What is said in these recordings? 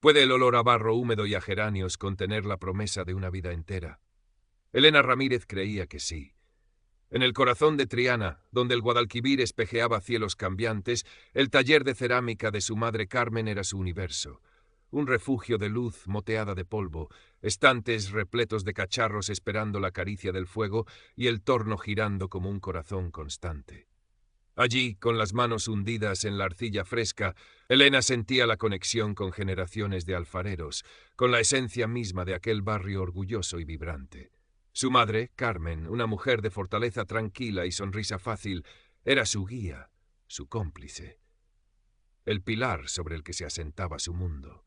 ¿Puede el olor a barro húmedo y a geranios contener la promesa de una vida entera? Elena Ramírez creía que sí. En el corazón de Triana, donde el Guadalquivir espejeaba cielos cambiantes, el taller de cerámica de su madre Carmen era su universo. Un refugio de luz moteada de polvo, estantes repletos de cacharros esperando la caricia del fuego y el torno girando como un corazón constante. Allí, con las manos hundidas en la arcilla fresca, Elena sentía la conexión con generaciones de alfareros, con la esencia misma de aquel barrio orgulloso y vibrante. Su madre, Carmen, una mujer de fortaleza tranquila y sonrisa fácil, era su guía, su cómplice, el pilar sobre el que se asentaba su mundo.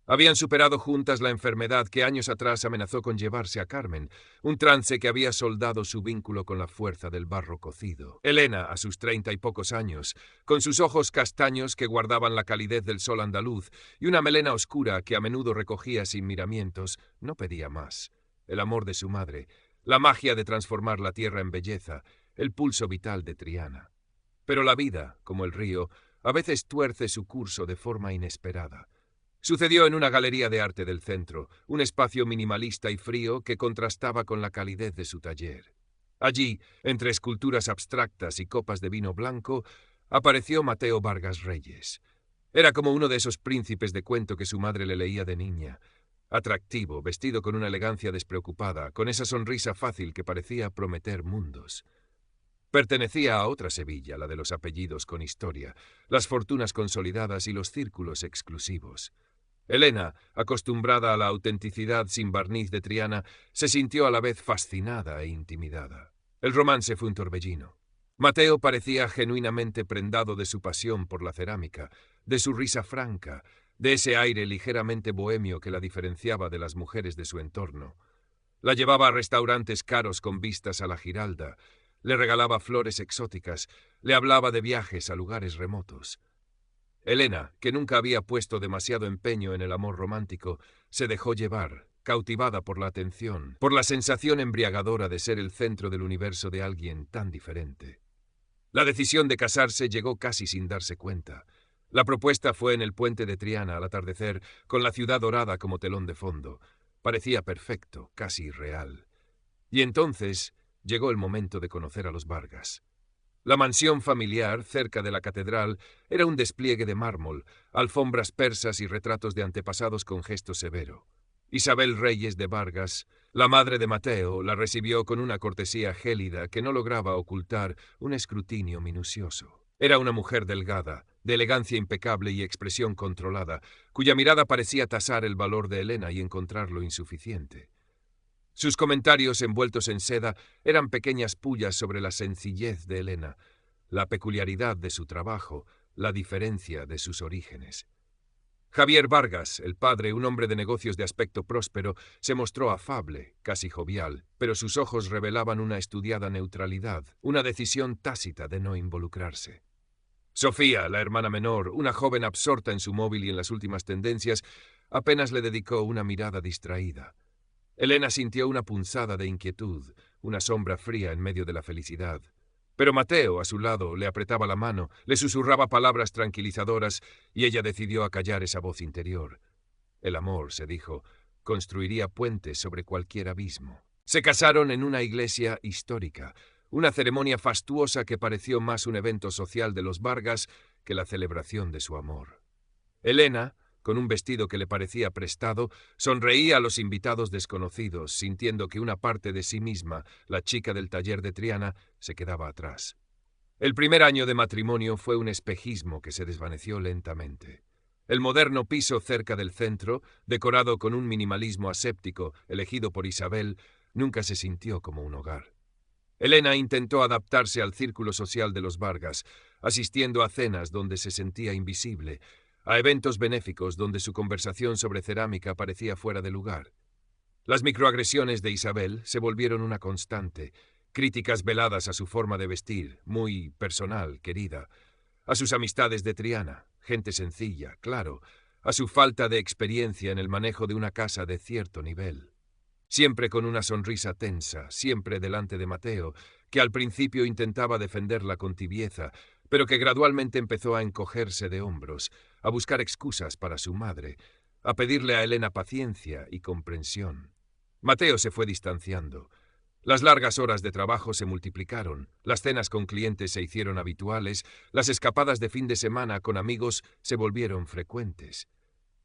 Habían superado juntas la enfermedad que años atrás amenazó con llevarse a Carmen, un trance que había soldado su vínculo con la fuerza del barro cocido. Elena, a sus 30 y pocos años, con sus ojos castaños que guardaban la calidez del sol andaluz y una melena oscura que a menudo recogía sin miramientos, no pedía más. El amor de su madre, la magia de transformar la tierra en belleza, el pulso vital de Triana. Pero la vida, como el río, a veces tuerce su curso de forma inesperada. Sucedió en una galería de arte del centro, un espacio minimalista y frío que contrastaba con la calidez de su taller. Allí, entre esculturas abstractas y copas de vino blanco, apareció Mateo Vargas Reyes. Era como uno de esos príncipes de cuento que su madre le leía de niña. Atractivo, vestido con una elegancia despreocupada, con esa sonrisa fácil que parecía prometer mundos. Pertenecía a otra Sevilla, la de los apellidos con historia, las fortunas consolidadas y los círculos exclusivos. Elena, acostumbrada a la autenticidad sin barniz de Triana, se sintió a la vez fascinada e intimidada. El romance fue un torbellino. Mateo parecía genuinamente prendado de su pasión por la cerámica, de su risa franca, de ese aire ligeramente bohemio que la diferenciaba de las mujeres de su entorno. La llevaba a restaurantes caros con vistas a la Giralda, le regalaba flores exóticas, le hablaba de viajes a lugares remotos. Elena, que nunca había puesto demasiado empeño en el amor romántico, se dejó llevar, cautivada por la atención, por la sensación embriagadora de ser el centro del universo de alguien tan diferente. La decisión de casarse llegó casi sin darse cuenta. La propuesta fue en el puente de Triana al atardecer, con la ciudad dorada como telón de fondo. Parecía perfecto, casi irreal. Y entonces llegó el momento de conocer a los Vargas. La mansión familiar, cerca de la catedral, era un despliegue de mármol, alfombras persas y retratos de antepasados con gesto severo. Isabel Reyes de Vargas, la madre de Mateo, la recibió con una cortesía gélida que no lograba ocultar un escrutinio minucioso. Era una mujer delgada, de elegancia impecable y expresión controlada, cuya mirada parecía tasar el valor de Elena y encontrarlo insuficiente. Sus comentarios envueltos en seda eran pequeñas pullas sobre la sencillez de Elena, la peculiaridad de su trabajo, la diferencia de sus orígenes. Javier Vargas, el padre, un hombre de negocios de aspecto próspero, se mostró afable, casi jovial, pero sus ojos revelaban una estudiada neutralidad, una decisión tácita de no involucrarse. Sofía, la hermana menor, una joven absorta en su móvil y en las últimas tendencias, apenas le dedicó una mirada distraída. Elena sintió una punzada de inquietud, una sombra fría en medio de la felicidad. Pero Mateo, a su lado, le apretaba la mano, le susurraba palabras tranquilizadoras y ella decidió acallar esa voz interior. El amor, se dijo, construiría puentes sobre cualquier abismo. Se casaron en una iglesia histórica, una ceremonia fastuosa que pareció más un evento social de los Vargas que la celebración de su amor. Elena, con un vestido que le parecía prestado, sonreía a los invitados desconocidos, sintiendo que una parte de sí misma, la chica del taller de Triana, se quedaba atrás. El primer año de matrimonio fue un espejismo que se desvaneció lentamente. El moderno piso cerca del centro, decorado con un minimalismo aséptico elegido por Isabel, nunca se sintió como un hogar. Elena intentó adaptarse al círculo social de los Vargas, asistiendo a cenas donde se sentía invisible, a eventos benéficos donde su conversación sobre cerámica parecía fuera de lugar. Las microagresiones de Isabel se volvieron una constante, críticas veladas a su forma de vestir, muy personal, querida, a sus amistades de Triana, gente sencilla, claro, a su falta de experiencia en el manejo de una casa de cierto nivel. Siempre con una sonrisa tensa, siempre delante de Mateo, que al principio intentaba defenderla con tibieza, pero que gradualmente empezó a encogerse de hombros, a buscar excusas para su madre, a pedirle a Elena paciencia y comprensión. Mateo se fue distanciando. Las largas horas de trabajo se multiplicaron, las cenas con clientes se hicieron habituales, las escapadas de fin de semana con amigos se volvieron frecuentes.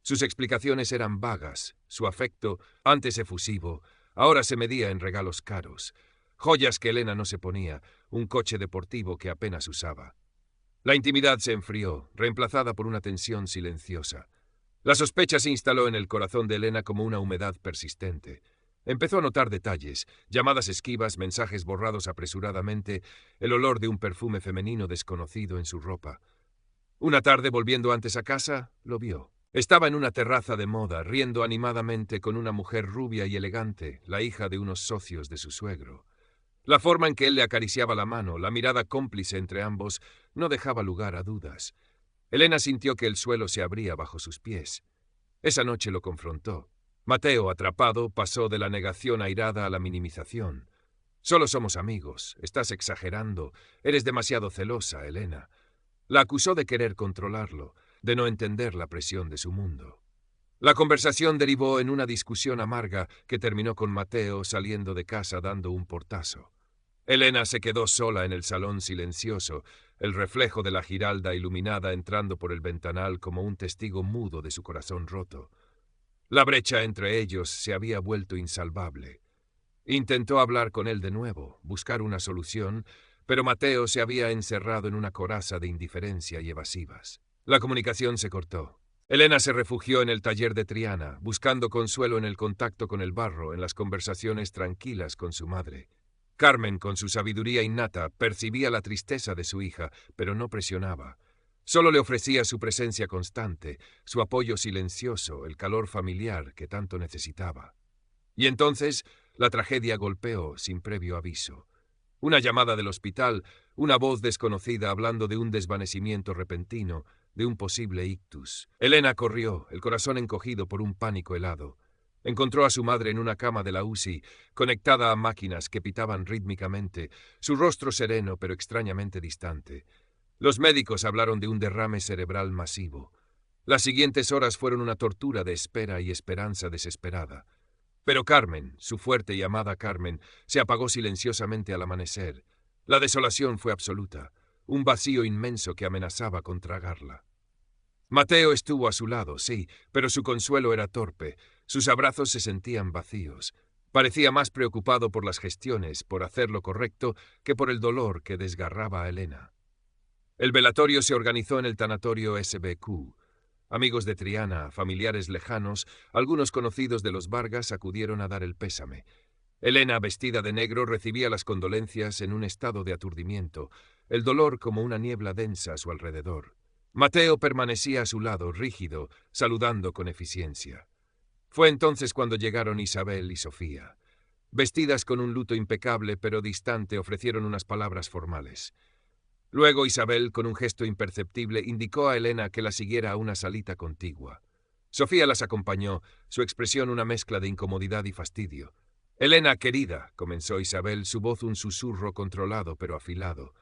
Sus explicaciones eran vagas, su afecto, antes efusivo, ahora se medía en regalos caros, joyas que Elena no se ponía, un coche deportivo que apenas usaba. La intimidad se enfrió, reemplazada por una tensión silenciosa. La sospecha se instaló en el corazón de Elena como una humedad persistente. Empezó a notar detalles, llamadas esquivas, mensajes borrados apresuradamente, el olor de un perfume femenino desconocido en su ropa. Una tarde, volviendo antes a casa, lo vio. Estaba en una terraza de moda, riendo animadamente con una mujer rubia y elegante, la hija de unos socios de su suegro. La forma en que él le acariciaba la mano, la mirada cómplice entre ambos, no dejaba lugar a dudas. Elena sintió que el suelo se abría bajo sus pies. Esa noche lo confrontó. Mateo, atrapado, pasó de la negación airada a la minimización. Solo somos amigos, estás exagerando, eres demasiado celosa, Elena. La acusó de querer controlarlo, de no entender la presión de su mundo. La conversación derivó en una discusión amarga que terminó con Mateo saliendo de casa dando un portazo. Elena se quedó sola en el salón silencioso, el reflejo de la Giralda iluminada entrando por el ventanal como un testigo mudo de su corazón roto. La brecha entre ellos se había vuelto insalvable. Intentó hablar con él de nuevo, buscar una solución, pero Mateo se había encerrado en una coraza de indiferencia y evasivas. La comunicación se cortó. Elena se refugió en el taller de Triana, buscando consuelo en el contacto con el barro, en las conversaciones tranquilas con su madre. Carmen, con su sabiduría innata, percibía la tristeza de su hija, pero no presionaba. Solo le ofrecía su presencia constante, su apoyo silencioso, el calor familiar que tanto necesitaba. Y entonces la tragedia golpeó sin previo aviso. Una llamada del hospital, una voz desconocida hablando de un desvanecimiento repentino, de un posible ictus. Elena corrió, el corazón encogido por un pánico helado. Encontró a su madre en una cama de la UCI, conectada a máquinas que pitaban rítmicamente, su rostro sereno pero extrañamente distante. Los médicos hablaron de un derrame cerebral masivo. Las siguientes horas fueron una tortura de espera y esperanza desesperada. Pero Carmen, su fuerte y amada Carmen, se apagó silenciosamente al amanecer. La desolación fue absoluta, un vacío inmenso que amenazaba con tragarla. Mateo estuvo a su lado, sí, pero su consuelo era torpe, sus abrazos se sentían vacíos. Parecía más preocupado por las gestiones, por hacer lo correcto, que por el dolor que desgarraba a Elena. El velatorio se organizó en el tanatorio SBQ. Amigos de Triana, familiares lejanos, algunos conocidos de los Vargas acudieron a dar el pésame. Elena, vestida de negro, recibía las condolencias en un estado de aturdimiento, el dolor como una niebla densa a su alrededor. Mateo permanecía a su lado, rígido, saludando con eficiencia. Fue entonces cuando llegaron Isabel y Sofía. Vestidas con un luto impecable pero distante, ofrecieron unas palabras formales. Luego Isabel, con un gesto imperceptible, indicó a Elena que la siguiera a una salita contigua. Sofía las acompañó, su expresión una mezcla de incomodidad y fastidio. «Elena, querida», comenzó Isabel, su voz un susurro controlado pero afilado.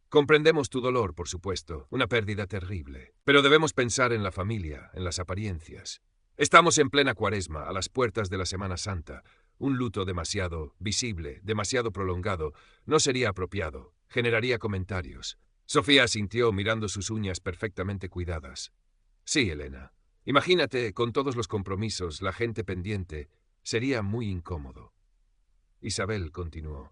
«Comprendemos tu dolor, por supuesto, una pérdida terrible. Pero debemos pensar en la familia, en las apariencias. Estamos en plena Cuaresma, a las puertas de la Semana Santa. Un luto demasiado visible, demasiado prolongado, no sería apropiado. Generaría comentarios». Sofía asintió mirando sus uñas perfectamente cuidadas. «Sí, Elena. Imagínate, con todos los compromisos, la gente pendiente. Sería muy incómodo». Isabel continuó.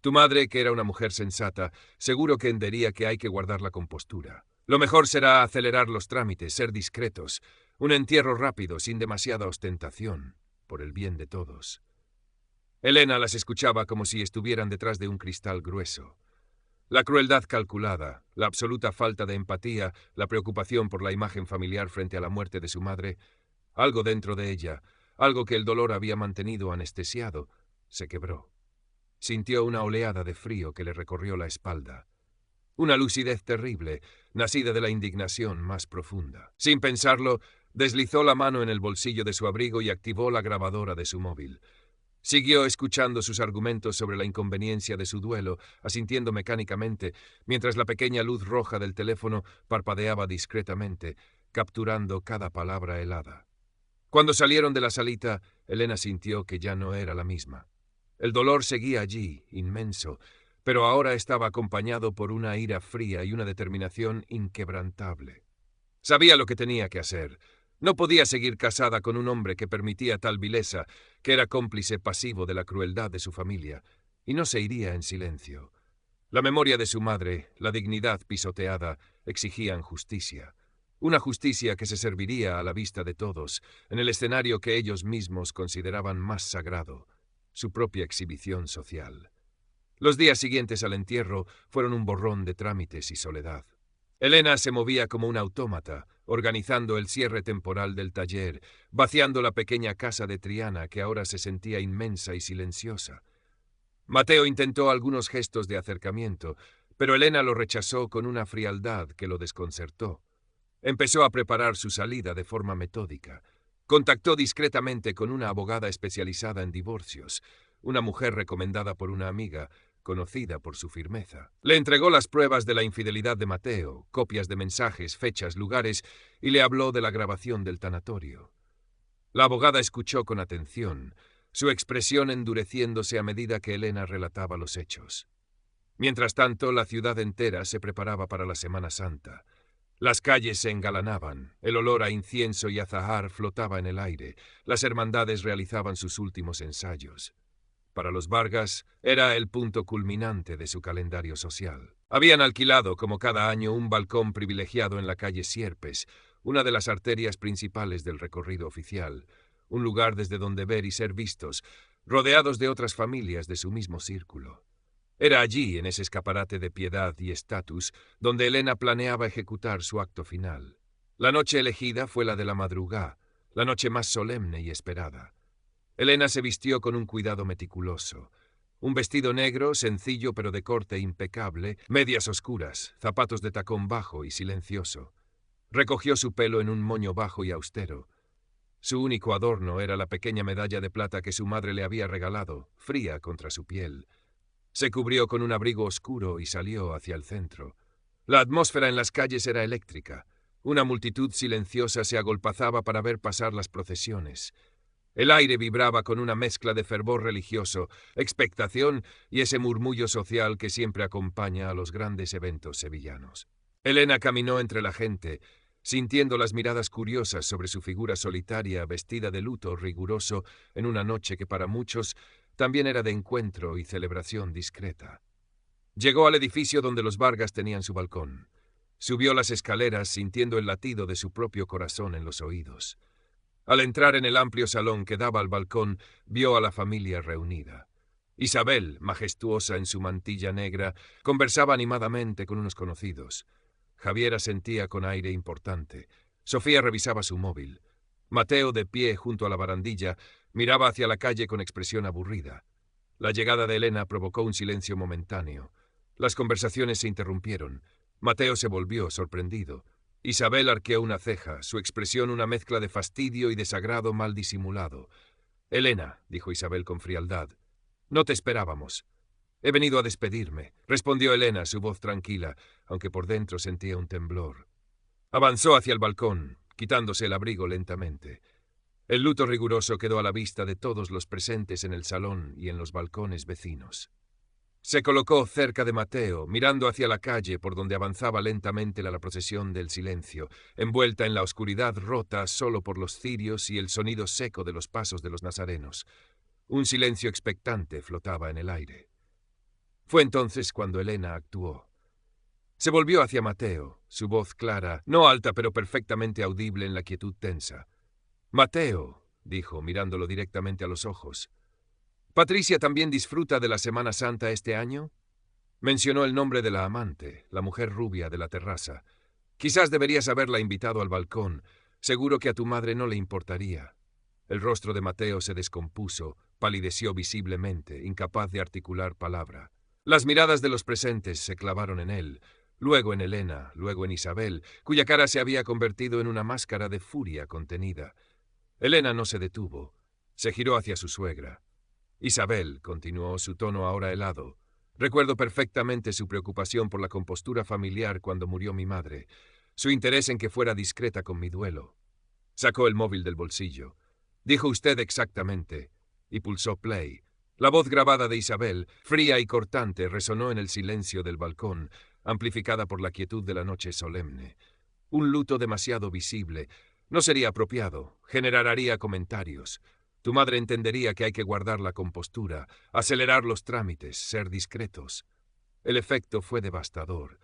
«Tu madre, que era una mujer sensata, seguro que entendería que hay que guardar la compostura. Lo mejor será acelerar los trámites, ser discretos. Un entierro rápido, sin demasiada ostentación, por el bien de todos». Elena las escuchaba como si estuvieran detrás de un cristal grueso. La crueldad calculada, la absoluta falta de empatía, la preocupación por la imagen familiar frente a la muerte de su madre, algo dentro de ella, algo que el dolor había mantenido anestesiado, se quebró. Sintió una oleada de frío que le recorrió la espalda. Una lucidez terrible, nacida de la indignación más profunda. Sin pensarlo, deslizó la mano en el bolsillo de su abrigo y activó la grabadora de su móvil. Siguió escuchando sus argumentos sobre la inconveniencia de su duelo, asintiendo mecánicamente, mientras la pequeña luz roja del teléfono parpadeaba discretamente, capturando cada palabra helada. Cuando salieron de la salita, Elena sintió que ya no era la misma. El dolor seguía allí, inmenso, pero ahora estaba acompañado por una ira fría y una determinación inquebrantable. Sabía lo que tenía que hacer. No podía seguir casada con un hombre que permitía tal vileza, que era cómplice pasivo de la crueldad de su familia, y no se iría en silencio. La memoria de su madre, la dignidad pisoteada, exigían justicia. Una justicia que se serviría a la vista de todos, en el escenario que ellos mismos consideraban más sagrado, su propia exhibición social. Los días siguientes al entierro fueron un borrón de trámites y soledad. Elena se movía como un autómata, organizando el cierre temporal del taller, vaciando la pequeña casa de Triana que ahora se sentía inmensa y silenciosa. Mateo intentó algunos gestos de acercamiento, pero Elena lo rechazó con una frialdad que lo desconcertó. Empezó a preparar su salida de forma metódica. Contactó discretamente con una abogada especializada en divorcios, una mujer recomendada por una amiga, conocida por su firmeza. Le entregó las pruebas de la infidelidad de Mateo, copias de mensajes, fechas, lugares, y le habló de la grabación del tanatorio. La abogada escuchó con atención, su expresión endureciéndose a medida que Elena relataba los hechos. Mientras tanto, la ciudad entera se preparaba para la Semana Santa. Las calles se engalanaban, el olor a incienso y azahar flotaba en el aire, las hermandades realizaban sus últimos ensayos. Para los Vargas era el punto culminante de su calendario social. Habían alquilado, como cada año, un balcón privilegiado en la calle Sierpes, una de las arterias principales del recorrido oficial, un lugar desde donde ver y ser vistos, rodeados de otras familias de su mismo círculo. Era allí, en ese escaparate de piedad y estatus, donde Elena planeaba ejecutar su acto final. La noche elegida fue la de la madrugá, la noche más solemne y esperada. Elena se vistió con un cuidado meticuloso. Un vestido negro, sencillo pero de corte impecable, medias oscuras, zapatos de tacón bajo y silencioso. Recogió su pelo en un moño bajo y austero. Su único adorno era la pequeña medalla de plata que su madre le había regalado, fría contra su piel. Se cubrió con un abrigo oscuro y salió hacia el centro. La atmósfera en las calles era eléctrica. Una multitud silenciosa se agolpazaba para ver pasar las procesiones. El aire vibraba con una mezcla de fervor religioso, expectación y ese murmullo social que siempre acompaña a los grandes eventos sevillanos. Elena caminó entre la gente, sintiendo las miradas curiosas sobre su figura solitaria vestida de luto riguroso en una noche que para muchos también era de encuentro y celebración discreta. Llegó al edificio donde los Vargas tenían su balcón. Subió las escaleras sintiendo el latido de su propio corazón en los oídos. Al entrar en el amplio salón que daba al balcón, vio a la familia reunida. Isabel, majestuosa en su mantilla negra, conversaba animadamente con unos conocidos. Javier asentía con aire importante. Sofía revisaba su móvil. Mateo, de pie junto a la barandilla, miraba hacia la calle con expresión aburrida. La llegada de Elena provocó un silencio momentáneo. Las conversaciones se interrumpieron. Mateo se volvió, sorprendido. Isabel arqueó una ceja, su expresión una mezcla de fastidio y desagrado mal disimulado. «Elena», dijo Isabel con frialdad, «no te esperábamos». «He venido a despedirme», respondió Elena, su voz tranquila, aunque por dentro sentía un temblor. Avanzó hacia el balcón, quitándose el abrigo lentamente. El luto riguroso quedó a la vista de todos los presentes en el salón y en los balcones vecinos. Se colocó cerca de Mateo, mirando hacia la calle por donde avanzaba lentamente la procesión del silencio, envuelta en la oscuridad rota solo por los cirios y el sonido seco de los pasos de los nazarenos. Un silencio expectante flotaba en el aire. Fue entonces cuando Elena actuó. Se volvió hacia Mateo, su voz clara, no alta pero perfectamente audible en la quietud tensa. «Mateo», dijo, mirándolo directamente a los ojos, «¿Patricia también disfruta de la Semana Santa este año?» Mencionó el nombre de la amante, la mujer rubia de la terraza. «Quizás deberías haberla invitado al balcón. Seguro que a tu madre no le importaría». El rostro de Mateo se descompuso, palideció visiblemente, incapaz de articular palabra. Las miradas de los presentes se clavaron en él, luego en Elena, luego en Isabel, cuya cara se había convertido en una máscara de furia contenida. Elena no se detuvo. Se giró hacia su suegra. «Isabel», continuó, su tono ahora helado, «recuerdo perfectamente su preocupación por la compostura familiar cuando murió mi madre, su interés en que fuera discreta con mi duelo». Sacó el móvil del bolsillo. Dijo usted exactamente. Y pulsó play. La voz grabada de Isabel, fría y cortante, resonó en el silencio del balcón, amplificada por la quietud de la noche solemne. Un luto demasiado visible. No sería apropiado. Generaría comentarios. Tu madre entendería que hay que guardar la compostura, acelerar los trámites, ser discretos. El efecto fue devastador.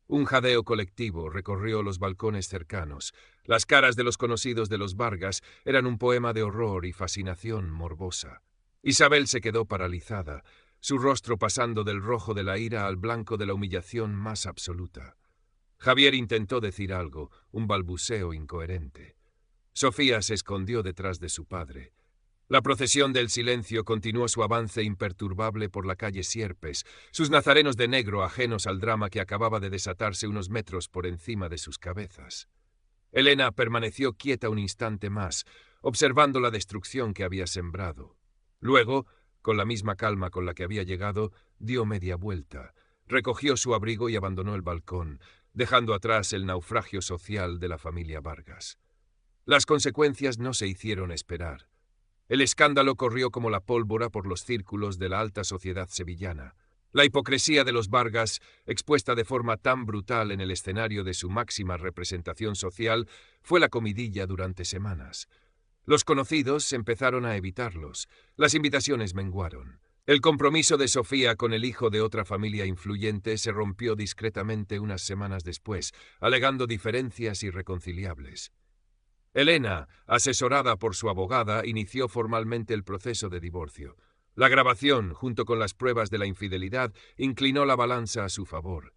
Un jadeo colectivo recorrió los balcones cercanos. Las caras de los conocidos de los Vargas eran un poema de horror y fascinación morbosa. Isabel se quedó paralizada, su rostro pasando del rojo de la ira al blanco de la humillación más absoluta. Javier intentó decir algo, un balbuceo incoherente. Sofía se escondió detrás de su padre. La procesión del silencio continuó su avance imperturbable por la calle Sierpes, sus nazarenos de negro ajenos al drama que acababa de desatarse unos metros por encima de sus cabezas. Elena permaneció quieta un instante más, observando la destrucción que había sembrado. Luego, con la misma calma con la que había llegado, dio media vuelta, recogió su abrigo y abandonó el balcón, dejando atrás el naufragio social de la familia Vargas. Las consecuencias no se hicieron esperar. El escándalo corrió como la pólvora por los círculos de la alta sociedad sevillana. La hipocresía de los Vargas, expuesta de forma tan brutal en el escenario de su máxima representación social, fue la comidilla durante semanas. Los conocidos empezaron a evitarlos. Las invitaciones menguaron. El compromiso de Sofía con el hijo de otra familia influyente se rompió discretamente unas semanas después, alegando diferencias irreconciliables. Elena, asesorada por su abogada, inició formalmente el proceso de divorcio. La grabación, junto con las pruebas de la infidelidad, inclinó la balanza a su favor.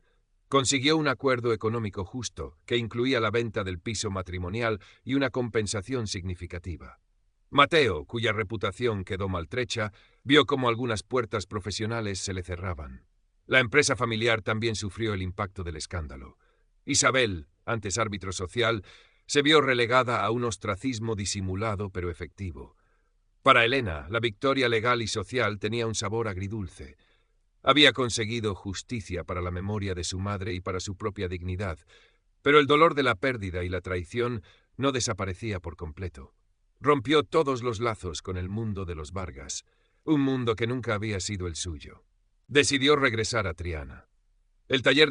Consiguió un acuerdo económico justo, que incluía la venta del piso matrimonial y una compensación significativa. Mateo, cuya reputación quedó maltrecha, vio cómo algunas puertas profesionales se le cerraban. La empresa familiar también sufrió el impacto del escándalo. Isabel, antes árbitro social, se vio relegada a un ostracismo disimulado pero efectivo. Para Elena, la victoria legal y social tenía un sabor agridulce. Había conseguido justicia para la memoria de su madre y para su propia dignidad, pero el dolor de la pérdida y la traición no desaparecía por completo. Rompió todos los lazos con el mundo de los Vargas, un mundo que nunca había sido el suyo. Decidió regresar a Triana. El taller de